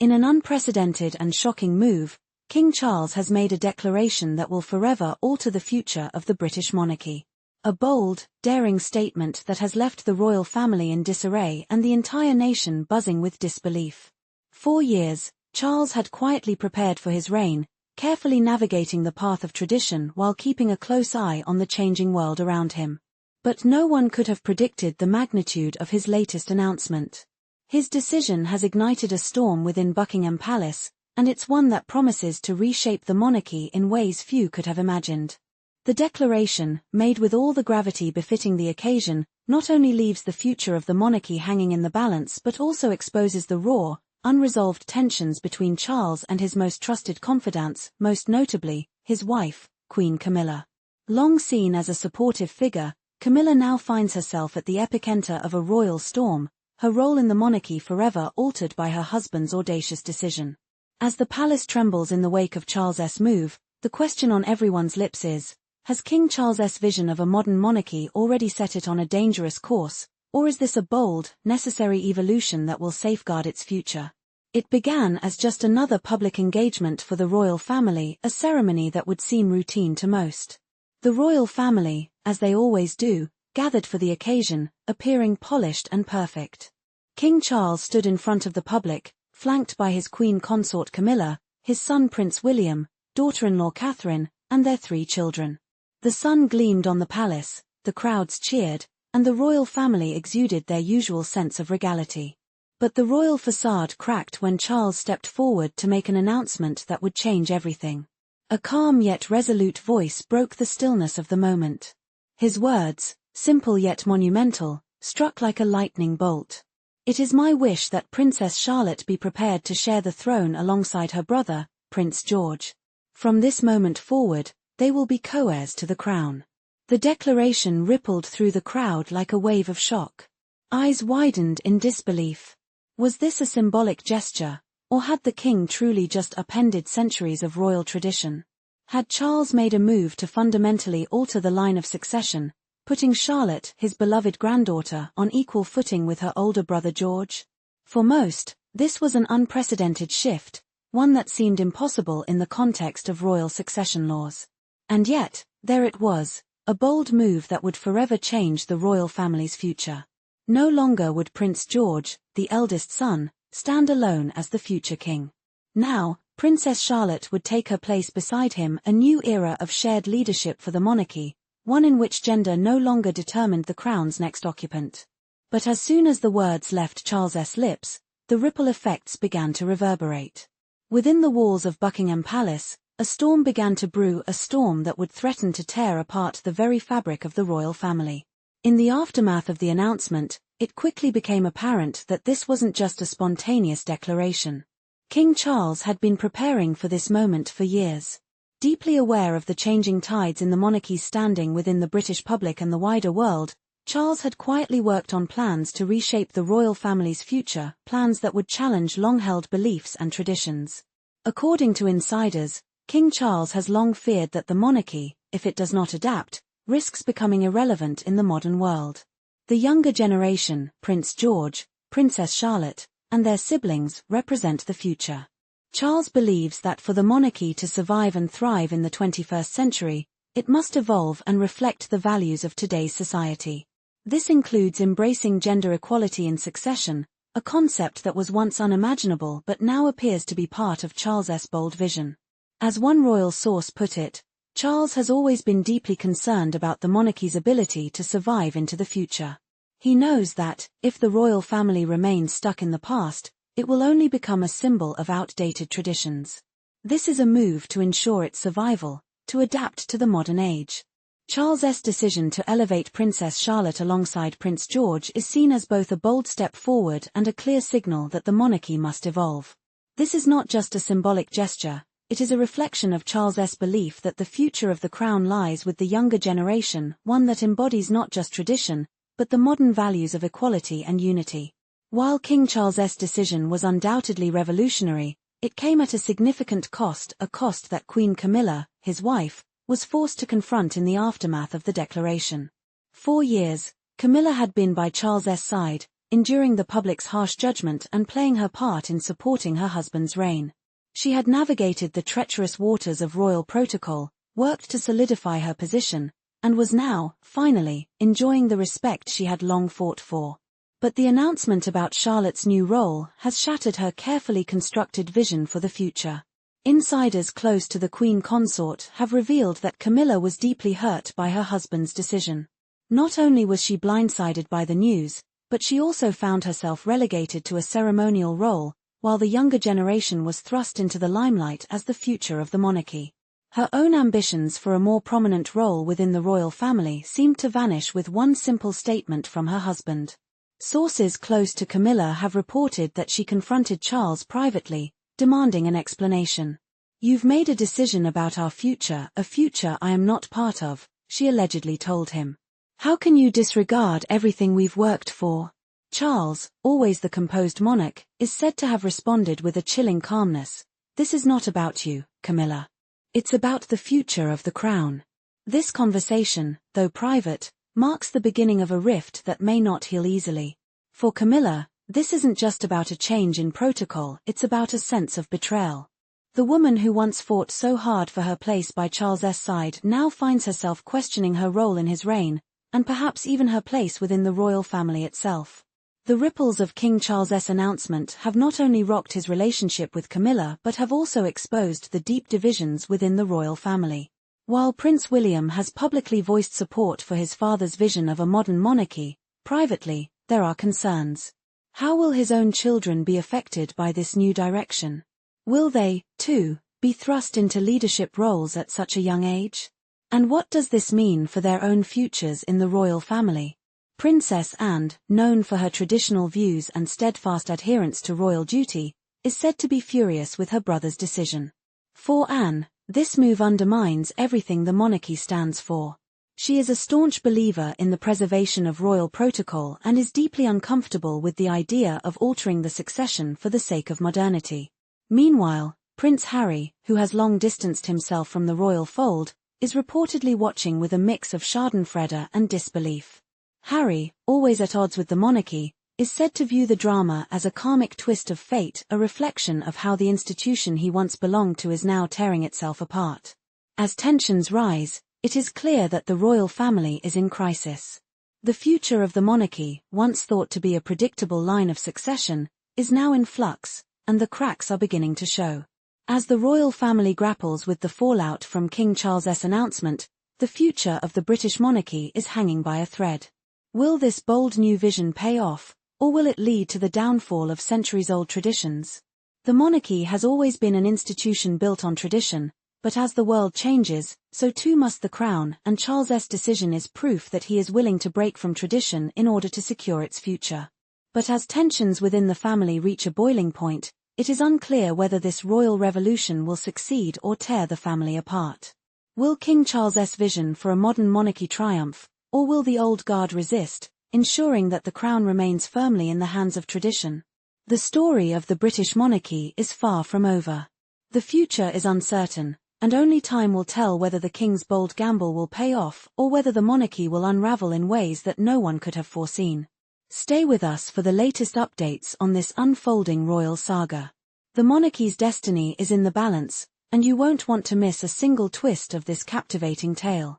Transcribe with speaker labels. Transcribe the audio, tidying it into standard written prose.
Speaker 1: In an unprecedented and shocking move, King Charles has made a declaration that will forever alter the future of the British monarchy. A bold, daring statement that has left the royal family in disarray and the entire nation buzzing with disbelief. 4 years, Charles had quietly prepared for his reign, carefully navigating the path of tradition while keeping a close eye on the changing world around him. But no one could have predicted the magnitude of his latest announcement. His decision has ignited a storm within Buckingham Palace, and it's one that promises to reshape the monarchy in ways few could have imagined. The declaration, made with all the gravity befitting the occasion, not only leaves the future of the monarchy hanging in the balance but also exposes the raw, unresolved tensions between Charles and his most trusted confidants, most notably, his wife, Queen Camilla. Long seen as a supportive figure, Camilla now finds herself at the epicenter of a royal storm, her role in the monarchy forever altered by her husband's audacious decision. As the palace trembles in the wake of Charles's move, the question on everyone's lips is, has King Charles's vision of a modern monarchy already set it on a dangerous course, or is this a bold, necessary evolution that will safeguard its future? It began as just another public engagement for the royal family, a ceremony that would seem routine to most. The royal family, as they always do, gathered for the occasion, appearing polished and perfect. King Charles stood in front of the public, flanked by his queen consort Camilla, his son Prince William, daughter-in-law Catherine, and their 3 children. The sun gleamed on the palace, the crowds cheered, and the royal family exuded their usual sense of regality. But the royal facade cracked when Charles stepped forward to make an announcement that would change everything. A calm yet resolute voice broke the stillness of the moment. His words, simple yet monumental, struck like a lightning bolt. It is my wish that Princess Charlotte be prepared to share the throne alongside her brother, Prince George. From this moment forward, they will be co-heirs to the crown. The declaration rippled through the crowd like a wave of shock. Eyes widened in disbelief. Was this a symbolic gesture, or had the king truly just upended centuries of royal tradition? Had Charles made a move to fundamentally alter the line of succession, putting Charlotte, his beloved granddaughter, on equal footing with her older brother George? For most, this was an unprecedented shift, one that seemed impossible in the context of royal succession laws. And yet, there it was, a bold move that would forever change the royal family's future. No longer would Prince George, the eldest son, stand alone as the future king. Now, Princess Charlotte would take her place beside him, a new era of shared leadership for the monarchy, one in which gender no longer determined the crown's next occupant. But as soon as the words left Charles's lips, the ripple effects began to reverberate. Within the walls of Buckingham Palace, a storm began to brew, a storm that would threaten to tear apart the very fabric of the royal family. In the aftermath of the announcement, it quickly became apparent that this wasn't just a spontaneous declaration. King Charles had been preparing for this moment for years. Deeply aware of the changing tides in the monarchy's standing within the British public and the wider world, Charles had quietly worked on plans to reshape the royal family's future, plans that would challenge long-held beliefs and traditions. According to insiders, King Charles has long feared that the monarchy, if it does not adapt, risks becoming irrelevant in the modern world. The younger generation, Prince George, Princess Charlotte, and their siblings, represent the future. Charles believes that for the monarchy to survive and thrive in the 21st century, it must evolve and reflect the values of today's society. This includes embracing gender equality in succession, a concept that was once unimaginable but now appears to be part of Charles's bold vision. As one royal source put it, Charles has always been deeply concerned about the monarchy's ability to survive into the future. He knows that, if the royal family remains stuck in the past, it will only become a symbol of outdated traditions. This is a move to ensure its survival, to adapt to the modern age. Charles's decision to elevate Princess Charlotte alongside Prince George is seen as both a bold step forward and a clear signal that the monarchy must evolve. This is not just a symbolic gesture, it is a reflection of Charles's belief that the future of the crown lies with the younger generation, one that embodies not just tradition, but the modern values of equality and unity. While King Charles's decision was undoubtedly revolutionary, it came at a significant cost, a cost that Queen Camilla, his wife, was forced to confront in the aftermath of the declaration. 4 years, Camilla had been by Charles's side, enduring the public's harsh judgment and playing her part in supporting her husband's reign. She had navigated the treacherous waters of royal protocol, worked to solidify her position, and was now, finally, enjoying the respect she had long fought for. But the announcement about Charlotte's new role has shattered her carefully constructed vision for the future. Insiders close to the Queen Consort have revealed that Camilla was deeply hurt by her husband's decision. Not only was she blindsided by the news, but she also found herself relegated to a ceremonial role, while the younger generation was thrust into the limelight as the future of the monarchy. Her own ambitions for a more prominent role within the royal family seemed to vanish with one simple statement from her husband. Sources close to Camilla have reported that she confronted Charles privately, demanding an explanation. "You've made a decision about our future, a future I am not part of," she allegedly told him. "How can you disregard everything we've worked for?" Charles, always the composed monarch, is said to have responded with a chilling calmness. "This is not about you, Camilla. It's about the future of the crown." This conversation, though private, marks the beginning of a rift that may not heal easily. For Camilla, this isn't just about a change in protocol, it's about a sense of betrayal. The woman who once fought so hard for her place by Charles's side now finds herself questioning her role in his reign, and perhaps even her place within the royal family itself. The ripples of King Charles's announcement have not only rocked his relationship with Camilla but have also exposed the deep divisions within the royal family. While Prince William has publicly voiced support for his father's vision of a modern monarchy, privately, there are concerns. How will his own children be affected by this new direction? Will they, too, be thrust into leadership roles at such a young age? And what does this mean for their own futures in the royal family? Princess Anne, known for her traditional views and steadfast adherence to royal duty, is said to be furious with her brother's decision. For Anne, this move undermines everything the monarchy stands for. She is a staunch believer in the preservation of royal protocol and is deeply uncomfortable with the idea of altering the succession for the sake of modernity. Meanwhile, Prince Harry, who has long distanced himself from the royal fold, is reportedly watching with a mix of schadenfreude and disbelief. Harry, always at odds with the monarchy, is said to view the drama as a karmic twist of fate, a reflection of how the institution he once belonged to is now tearing itself apart. As tensions rise, it is clear that the royal family is in crisis. The future of the monarchy, once thought to be a predictable line of succession, is now in flux, and the cracks are beginning to show. As the royal family grapples with the fallout from King Charles's announcement, the future of the British monarchy is hanging by a thread. Will this bold new vision pay off, or will it lead to the downfall of centuries-old traditions? The monarchy has always been an institution built on tradition, but as the world changes, so too must the crown, and Charles's decision is proof that he is willing to break from tradition in order to secure its future. But as tensions within the family reach a boiling point, it is unclear whether this royal revolution will succeed or tear the family apart. Will King Charles's vision for a modern monarchy triumph, or will the old guard resist, ensuring that the crown remains firmly in the hands of tradition? The story of the British monarchy is far from over. The future is uncertain, and only time will tell whether the king's bold gamble will pay off or whether the monarchy will unravel in ways that no one could have foreseen. Stay with us for the latest updates on this unfolding royal saga. The monarchy's destiny is in the balance, and you won't want to miss a single twist of this captivating tale.